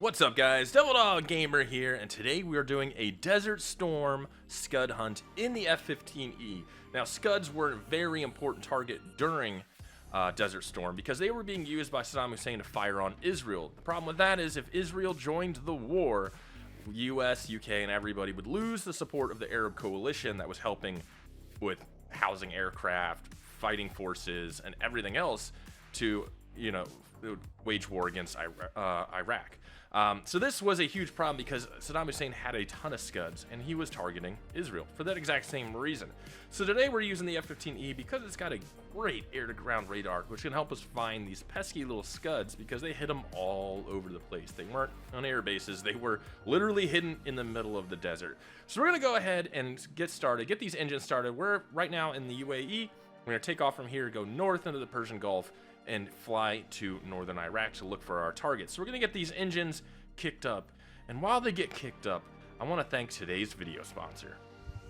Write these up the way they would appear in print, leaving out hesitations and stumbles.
What's up, guys? TheDevildogGamer here, and today we are doing a Desert Storm Scud hunt in the F-15E. Now, Scuds were a very important target during Desert Storm because they were being used by Saddam Hussein to fire on Israel. The problem with that is if Israel joined the war, US, UK, and everybody would lose the support of the Arab coalition that was helping with housing aircraft, fighting forces, and everything else to, wage war against Iraq. So this was a huge problem because Saddam Hussein had a ton of Scuds and he was targeting Israel for that exact same reason. So today we're using the F-15E because it's got a great air-to-ground radar, which can help us find these pesky little Scuds because they hit them all over the place. They weren't on air bases, they were literally hidden in the middle of the desert. So we're gonna go ahead and get started, get these engines started. We're right now in the UAE. We're gonna take off from here, go north into the Persian Gulf, and fly to northern Iraq to look for our targets. So we're gonna get these engines kicked up, and while they get kicked up, I want to thank today's video sponsor,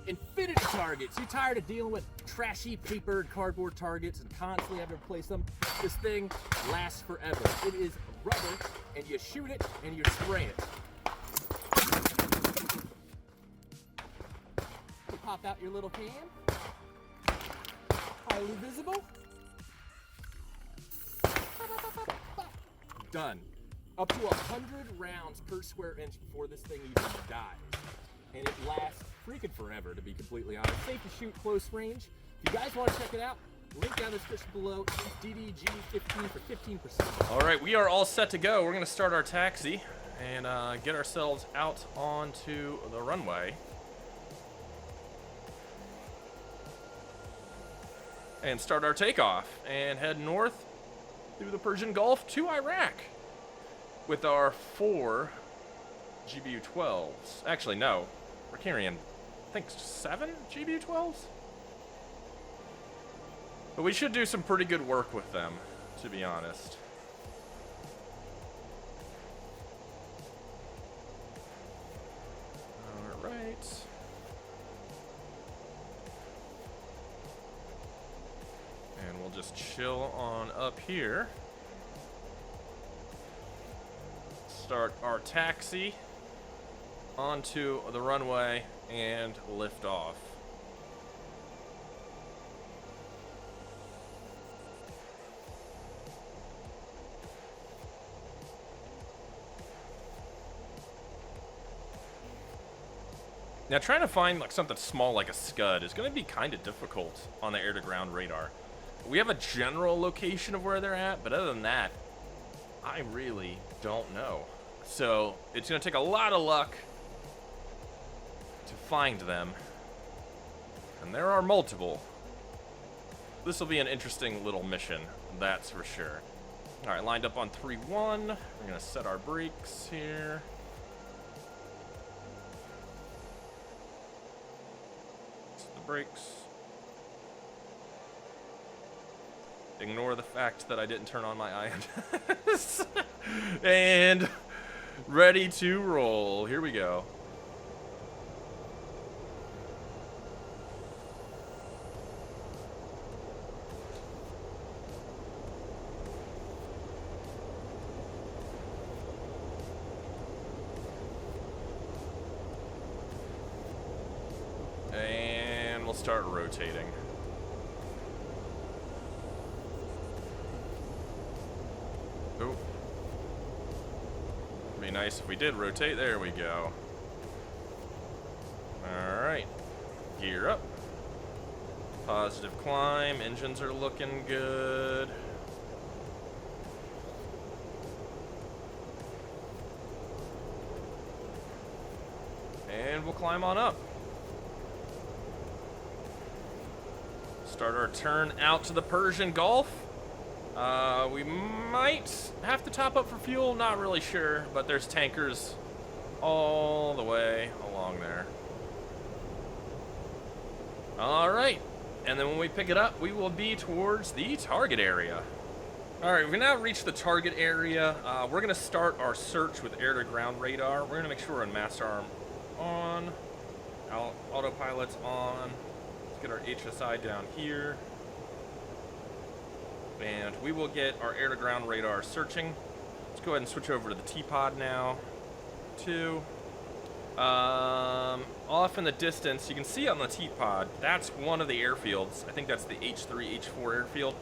Infinity Targets. You tired of dealing with trashy paper and cardboard targets and constantly having to replace them? This thing lasts forever. It is rubber, and you shoot it and you spray it. You pop out your little hand, highly visible. Done. Up to 100 rounds per square inch before this thing even dies. And it lasts freaking forever, to be completely honest. Safe to shoot close range. If you guys want to check it out, link down in the description below. DDG15 for 15%. All right, we are all set to go. We're gonna start our taxi and get ourselves out onto the runway. And start our takeoff and head north through the Persian Gulf to Iraq with our 4 GBU-12s. Actually, no, we're carrying, I think, 7 GBU-12s? But we should do some pretty good work with them, to be honest. All right. And we'll just chill on up here. Start our taxi onto the runway and lift off. Now, trying to find like something small like a Scud is going to be kind of difficult on the air-to-ground radar. We have a general location of where they're at, but other than that, I really don't know. So it's going to take a lot of luck to find them, and there are multiple. This will be an interesting little mission, that's for sure. All right, lined up on 3-1. We're going to set our brakes here. Set the brakes. Ignore the fact that I didn't turn on my IMs. And ready to roll. Here we go. And we'll start rotating. Oh. Be nice if we did rotate. There we go. Alright. Gear up. Positive climb. Engines are looking good. And we'll climb on up. Start our turn out to the Persian Gulf. We might have to top up for fuel, not really sure, but there's tankers all the way along there. All right, and then when we pick it up, we will be towards the target area. All right, we've now reached the target area. We're gonna start our search with air-to-ground radar. We're gonna make sure we're on master arm on, autopilot's on. Let's get our HSI down here. And we will get our air-to-ground radar searching Let's go ahead and switch over to the T-pod now. 2. Off in the distance, you can see on the T-pod, that's one of the airfields. I think that's the H3, H4 airfield.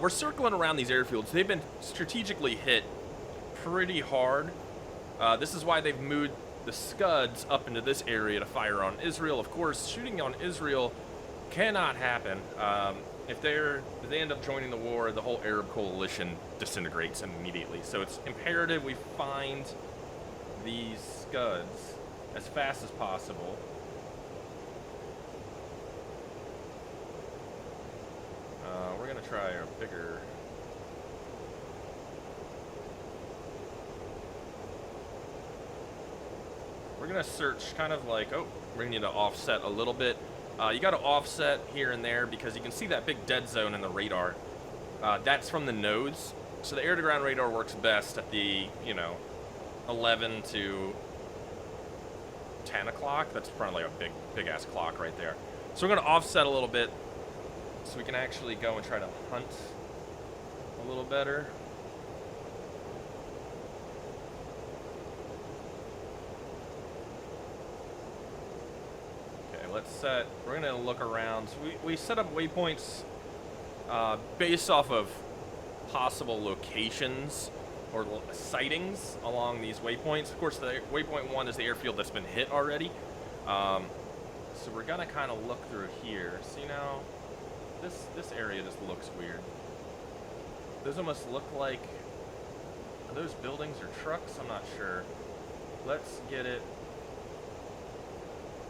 We're circling around these airfields. They've been strategically hit pretty hard. This is why they've moved the SCUDs up into this area to fire on Israel. Of course, shooting on Israel cannot happen. If they end up joining the war, the whole Arab coalition disintegrates immediately. So it's imperative we find these SCUDs as fast as possible. We're gonna try a bigger. We're gonna search kind of like, oh, we're gonna need to offset a little bit. You gotta offset here and there because you can see that big dead zone in the radar. That's from the nodes. So the air-to-ground radar works best at the, 11 to 10 o'clock. That's probably like a big-ass clock right there. So we're gonna offset a little bit so we can actually go and try to hunt a little better. Let's set, we're gonna look around. So we set up waypoints based off of possible locations or sightings along these waypoints. Of course, the waypoint 1 is the airfield that's been hit already. So we're gonna kind of look through here. See now, this area just looks weird. Those almost look like, are those buildings or trucks? I'm not sure. Let's get it.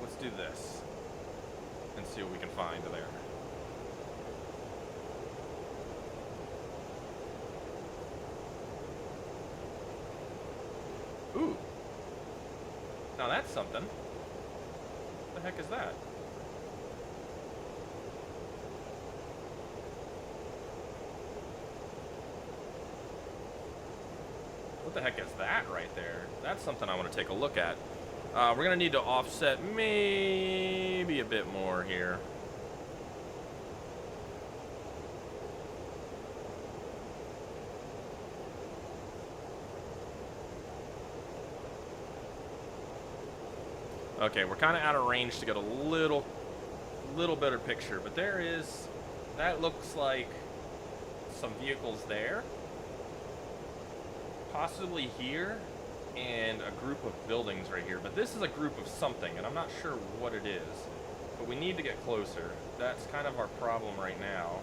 Let's do this and see what we can find there. Ooh. Now that's something. What the heck is that? What the heck is that right there? That's something I want to take a look at. We're going to need to offset maybe a bit more here. Okay, we're kind of out of range to get a little better picture, but there is, that looks like some vehicles there. Possibly here. And a group of buildings right here, but this is a group of something, and I'm not sure what it is, but we need to get closer. That's kind of our problem right now.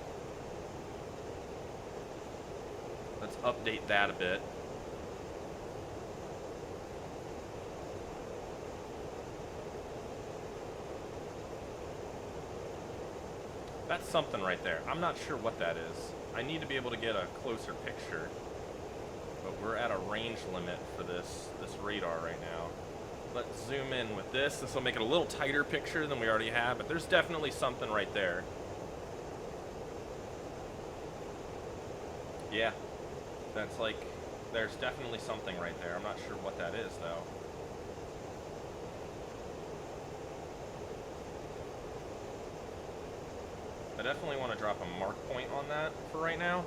Let's update that a bit. That's something right there. I'm not sure what that is. I need to be able to get a closer picture. But we're at a range limit for this radar right now. Let's zoom in with this. This will make it a little tighter picture than we already have, but there's definitely something right there. Yeah, that's like, there's definitely something right there. I'm not sure what that is though. I definitely want to drop a mark point on that for right now.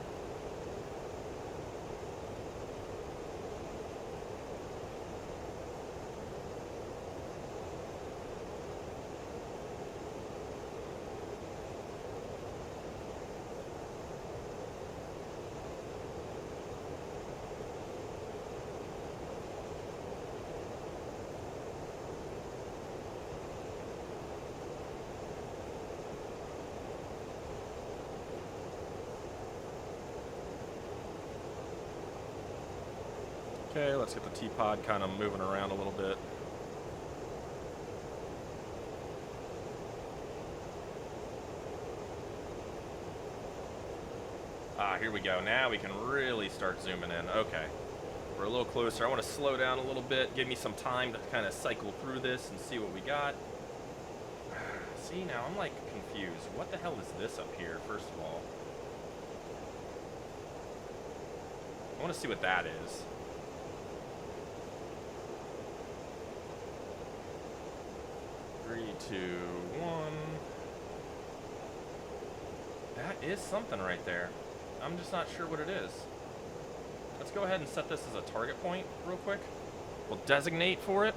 Okay, let's get the T-pod kind of moving around a little bit. Ah, here we go. Now we can really start zooming in. Okay. We're a little closer. I want to slow down a little bit, give me some time to kind of cycle through this and see what we got. See, now I'm like confused. What the hell is this up here, first of all? I want to see what that is. Three, two, one. That is something right there. I'm just not sure what it is. let's go ahead and set this as a target point real quick. We'll designate for it,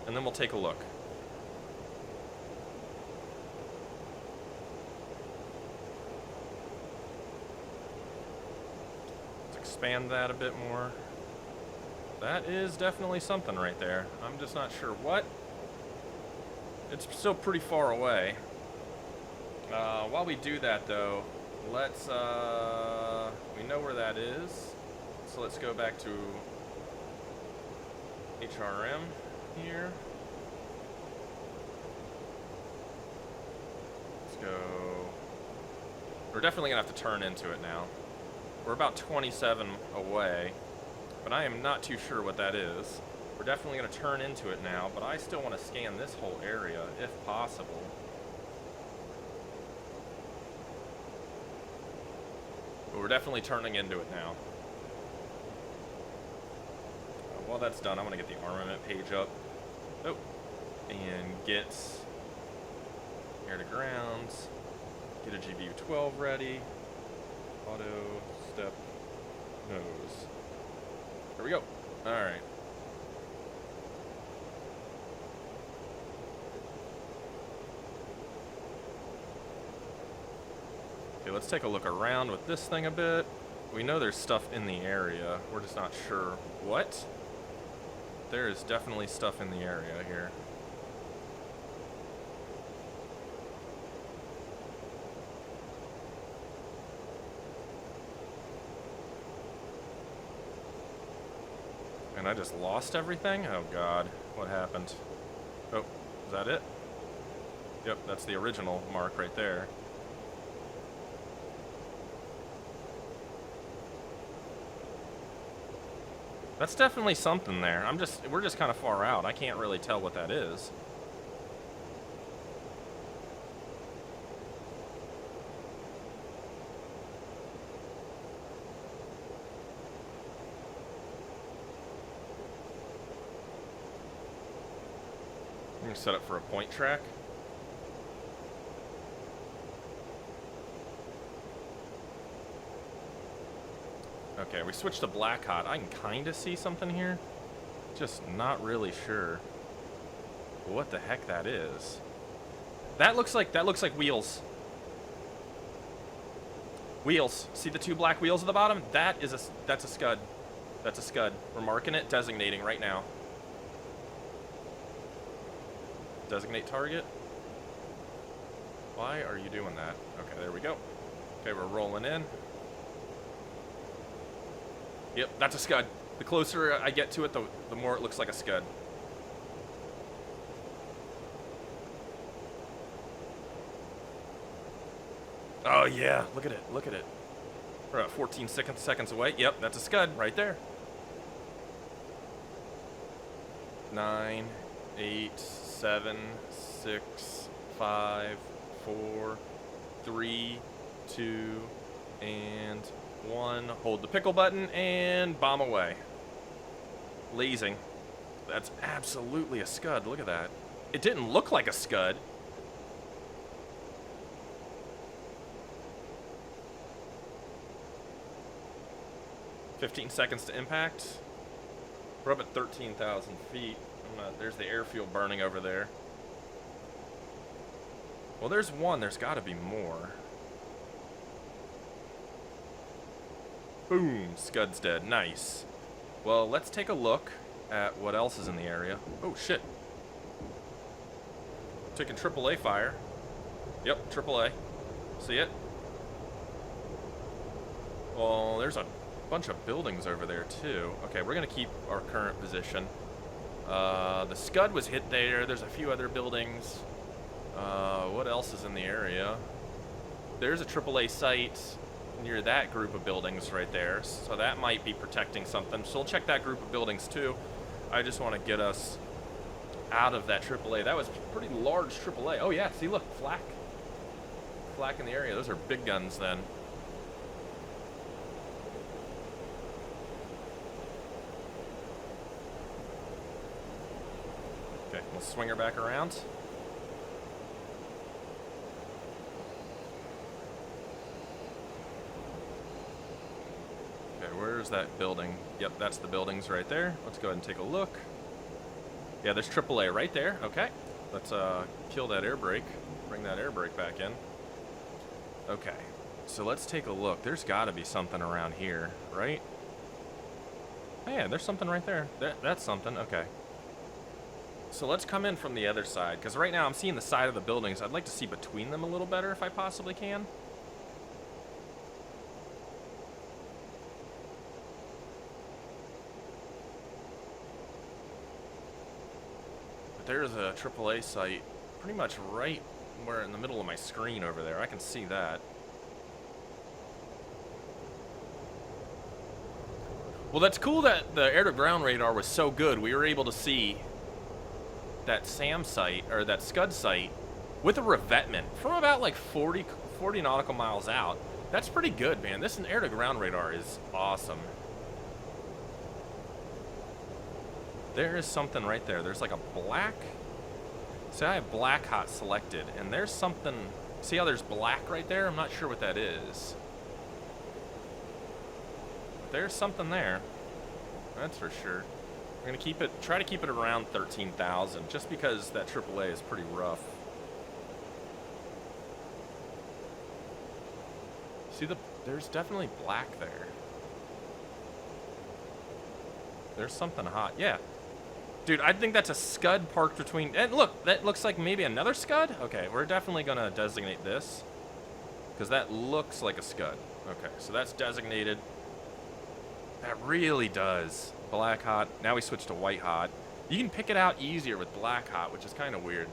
and then we'll take a look. Let's expand that a bit more. That is definitely something right there. I'm just not sure what. It's still pretty far away. While we do that, though, let's, we know where that is. So let's go back to HRM here. Let's go. We're definitely gonna have to turn into it now. We're about 27 away, but I am not too sure what that is. We're definitely gonna turn into it now, but I still want to scan this whole area if possible. But we're definitely turning into it now. While that's done, I want to get the armament page up. Oh, and get air to grounds. Get a GBU-12 ready. Auto, step, nose. There we go. All right. Okay, let's take a look around with this thing a bit. We know there's stuff in the area. We're just not sure what. There is definitely stuff in the area here. And I just lost everything? Oh god, what happened? Oh, is that it? Yep, that's the original mark right there. That's definitely something there. We're just kind of far out. I can't really tell what that is. I'm gonna set up for a point track. Okay, we switched to black hot. I can kind of see something here. Just not really sure what the heck that is. That looks like wheels. Wheels. See the two black wheels at the bottom? That's a SCUD. That's a SCUD. We're marking it, designating right now. Designate target. Why are you doing that? Okay, there we go. Okay, we're rolling in. Yep, that's a SCUD. The closer I get to it, the more it looks like a SCUD. Oh yeah, look at it, look at it. We're about 14 seconds away. Yep, that's a SCUD right there. 9, 8, 7, 6, 5, 4, 3, 2, and 1. Hold the pickle button and bomb away. Lasing. That's absolutely a SCUD. Look at that. It didn't look like a SCUD. "15 seconds to impact." We're up at 13,000 feet. There's the airfield burning over there. Well, there's one. There's got to be more. Boom, SCUD's dead. Nice. Well, let's take a look at what else is in the area. Oh, shit. Taking AAA fire. Yep, AAA. See it? Well, there's a bunch of buildings over there, too. Okay, we're going to keep our current position. The SCUD was hit there. There's a few other buildings. What else is in the area? There's a AAA site near that group of buildings right there, so that might be protecting something. So we'll check that group of buildings too. I just want to get us out of that AAA. That was pretty large AAA. Oh yeah, see, look, flak in the area. Those are big guns then. Okay, we'll swing her back around. Where's that building? Yep, that's the buildings right there. Let's go ahead and take a look. Yeah, there's AAA right there. Okay. Let's kill that air brake. Bring that air brake back in. Okay. So let's take a look. There's got to be something around here, right? Oh, yeah, there's something right there. That's something. Okay. So let's come in from the other side, because right now I'm seeing the side of the buildings. I'd like to see between them a little better if I possibly can. But there's a AAA site pretty much right where in the middle of my screen over there. I can see that. Well, that's cool that the air-to-ground radar was so good. We were able to see that SAM site, or that SCUD site, with a revetment from about like 40 nautical miles out. That's pretty good, man. This air-to-ground radar is awesome. There is something right there. There's like a black... See, I have black hot selected, and there's something... See how there's black right there? I'm not sure what that is. There's something there. That's for sure. We're gonna keep it, try to keep it around 13,000, just because that AAA is pretty rough. See there's definitely black there. There's something hot, yeah. Dude, I think that's a SCUD parked between, and look, that looks like maybe another SCUD? Okay, we're definitely gonna designate this, because that looks like a SCUD. Okay, so that's designated. That really does. Black hot. Now we switch to white hot. You can pick it out easier with black hot, which is kind of weird.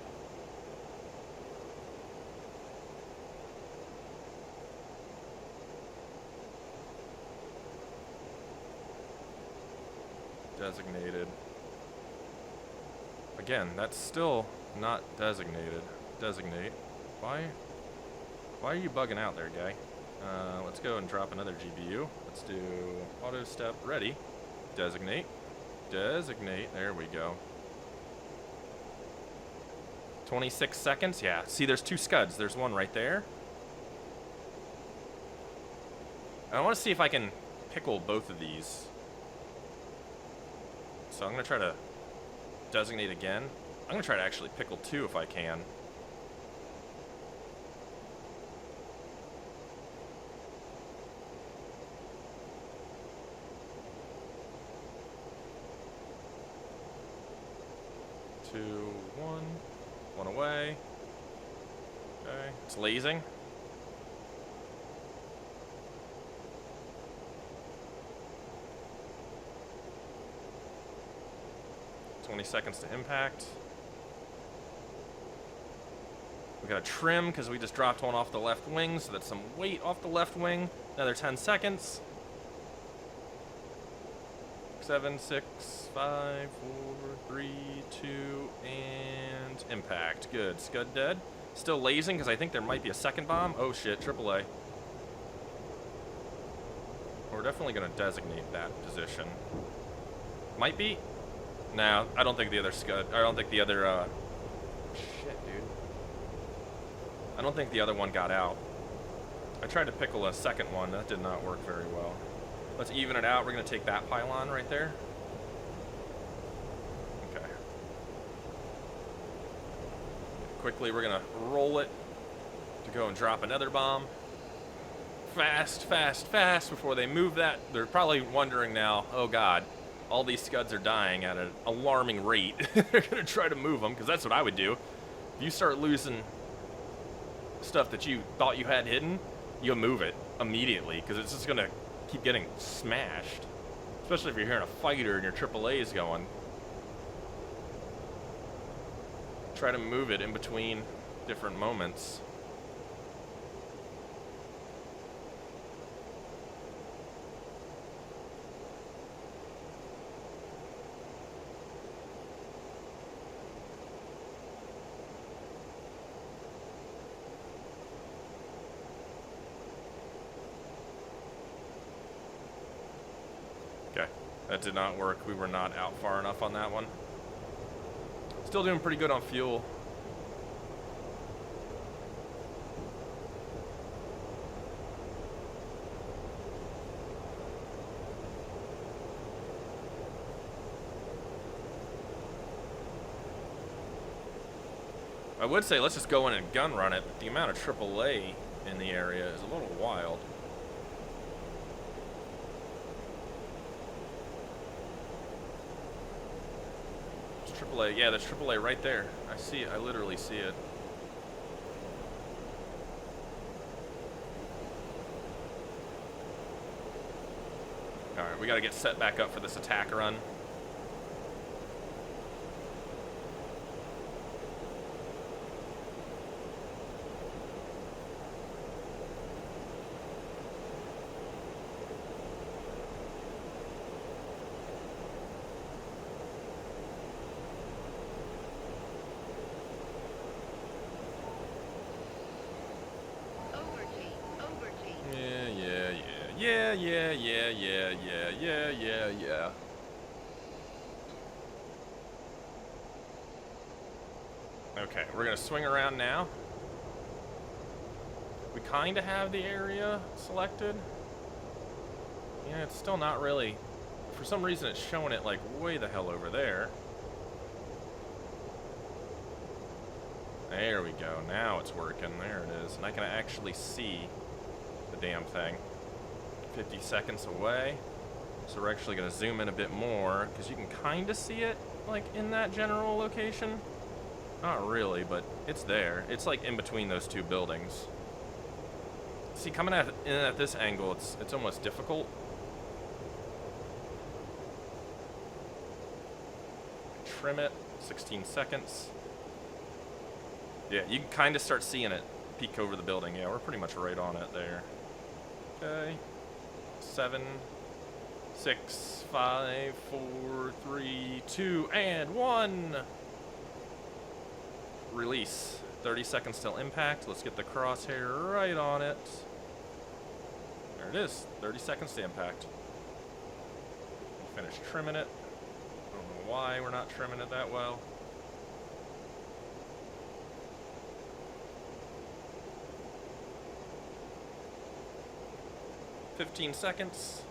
Designated. Again, that's still not designated. Designate. Why are you bugging out there, guy? Let's go and drop another GPU. Let's do auto step ready. Designate. Designate. There we go. 26 seconds. Yeah. See, there's two SCUDs. There's one right there. I want to see if I can pickle both of these. So I'm going to try to designate again. I'm going to try to actually pickle two if I can. Two, one away. Okay, it's lasing. $20 seconds to impact. We gotta trim because we just dropped one off the left wing, so that's some weight off the left wing. Another 10 seconds. 7, 6, 5, 4, 3, 2, and impact. Good. SCUD dead. Still lasing because I think there might be a second bomb. Oh shit, AAA. We're definitely going to designate that position. Might be. No, I don't think the other SCUD. I don't think the other. Shit, dude. I don't think the other one got out. I tried to pickle a second one. That did not work very well. Let's even it out. We're going to take that pylon right there. Okay. Quickly, we're going to roll it to go and drop another bomb. Fast, fast, fast before they move that. They're probably wondering now, oh God, all these SCUDs are dying at an alarming rate. They're going to try to move them, because that's what I would do. If you start losing stuff that you thought you had hidden, you'll move it immediately, because it's just going to keep getting smashed, especially if you're hearing a fighter and your AAA is going. Try to move it in between different moments. That did not work. We were not out far enough on that one. Still doing pretty good on fuel. I would say let's just go in and gun run it, but the amount of AAA in the area is a little wild. There's AAA, yeah, there's AAA right there. I see it, I literally see it. Alright, we gotta get set back up for this attack run. Yeah. Okay, we're gonna swing around now. We kind of have the area selected. Yeah, it's still not really. For some reason, it's showing it like way the hell over there. There we go. Now it's working. There it is. And I can actually see the damn thing. 50 seconds away. So we're actually going to zoom in a bit more because you can kind of see it like in that general location. Not really, but it's there. It's like in between those two buildings. See, coming in at this angle, it's almost difficult. Trim it. 16 seconds. Yeah, you can kind of start seeing it peek over the building. Yeah, we're pretty much right on it there. Okay. 7, 6, 5, 4, 3, 2, and 1. Release. 30 seconds till impact. Let's get the crosshair right on it. There it is. 30 seconds to impact. Finish trimming it. I don't know why we're not trimming it that well. $15 seconds.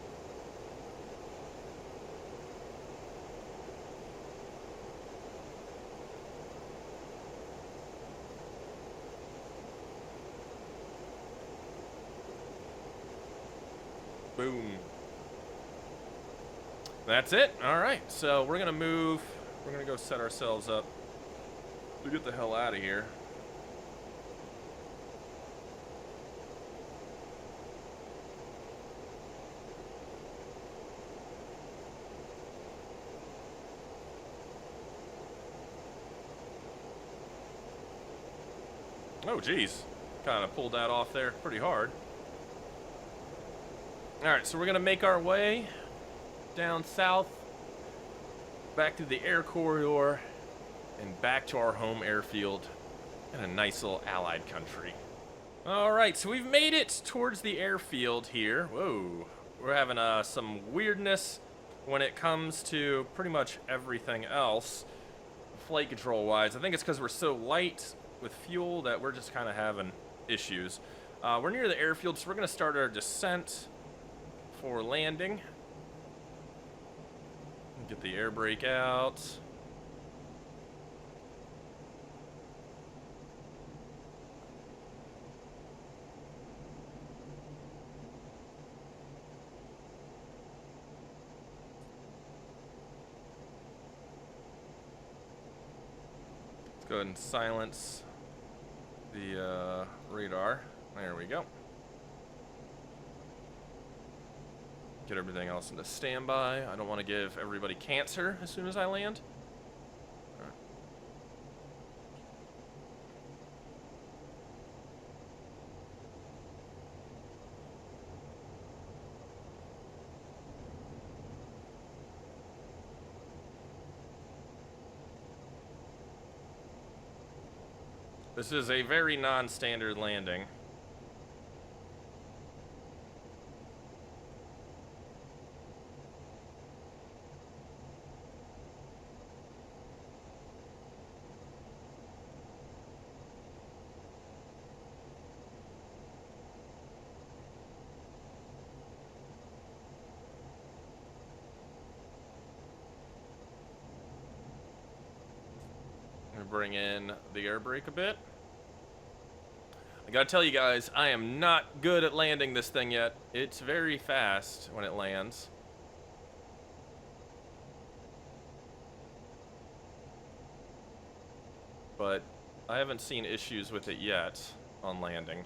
Boom. That's it. All right. So we're gonna move. We're gonna go set ourselves up to get the hell out of here. Oh, geez. Kind of pulled that off there pretty hard. Alright, so we're going to make our way down south, back to the air corridor, and back to our home airfield in a nice little allied country. Alright, so we've made it towards the airfield here. Whoa. We're having some weirdness when it comes to pretty much everything else, flight control-wise. I think it's because we're so light with fuel that we're just kind of having issues. We're near the airfield, so we're going to start our descent for landing. Get the air brake out. Let's go ahead and silence the radar. There we go. Get everything else into standby. I don't want to give everybody cancer as soon as I land. All right. This is a very non-standard landing. Bring in the air brake a bit. I gotta tell you guys, I am not good at landing this thing yet. It's very fast when it lands. But I haven't seen issues with it yet on landing.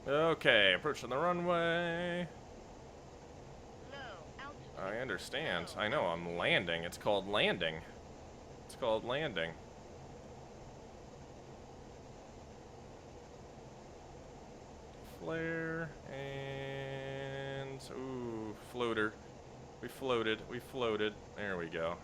Okay, approaching the runway. I understand. I know, I'm landing. It's called landing. It's called landing. Flare, and... Ooh, floater. We floated, we floated. There we go.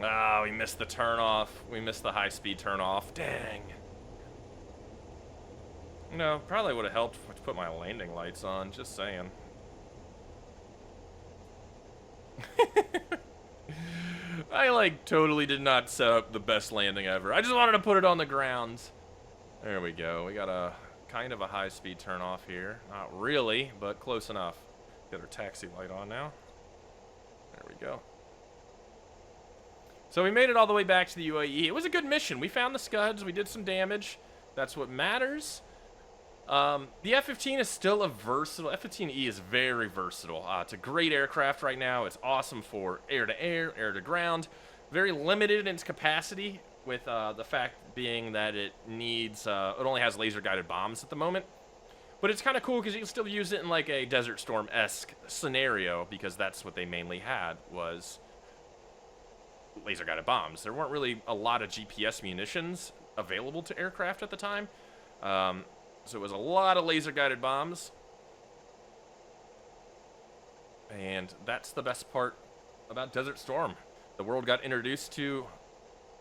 Ah, we missed the turnoff. We missed the high-speed turnoff. Dang. No, probably would have helped to put my landing lights on. Just saying. I, like, totally did not set up the best landing ever. I just wanted to put it on the ground. There we go. We got a kind of a high-speed turnoff here. Not really, but close enough. Got our taxi light on now. There we go. So we made it all the way back to the UAE. It was a good mission. We found the SCUDs. We did some damage. That's what matters. The F-15 is still a versatile... F-15E is very versatile. It's a great aircraft right now. It's awesome for air-to-air, air-to-ground. Very limited in its capacity, with the fact being that it needs... it only has laser-guided bombs at the moment. But it's kind of cool because you can still use it in like a Desert Storm-esque scenario, because that's what they mainly had, was... laser-guided bombs. There weren't really a lot of GPS munitions available to aircraft at the time. So it was a lot of laser-guided bombs. And that's the best part about Desert Storm. The world got introduced to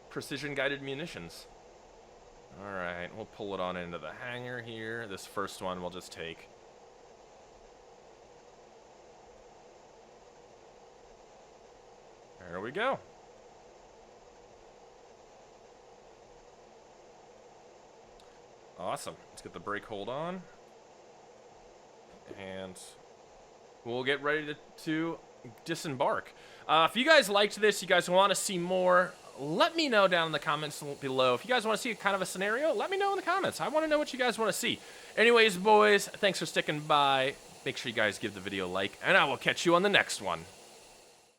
precision-guided munitions. Alright, we'll pull it on into the hangar here. This first one we'll just take. There we go. Awesome. Let's get the brake hold on. And we'll get ready to disembark. If you guys liked this, you guys want to see more, let me know down in the comments below. If you guys want to see kind of a scenario, let me know in the comments. I want to know what you guys want to see. Anyways, boys, thanks for sticking by. Make sure you guys give the video a like, and I will catch you on the next one.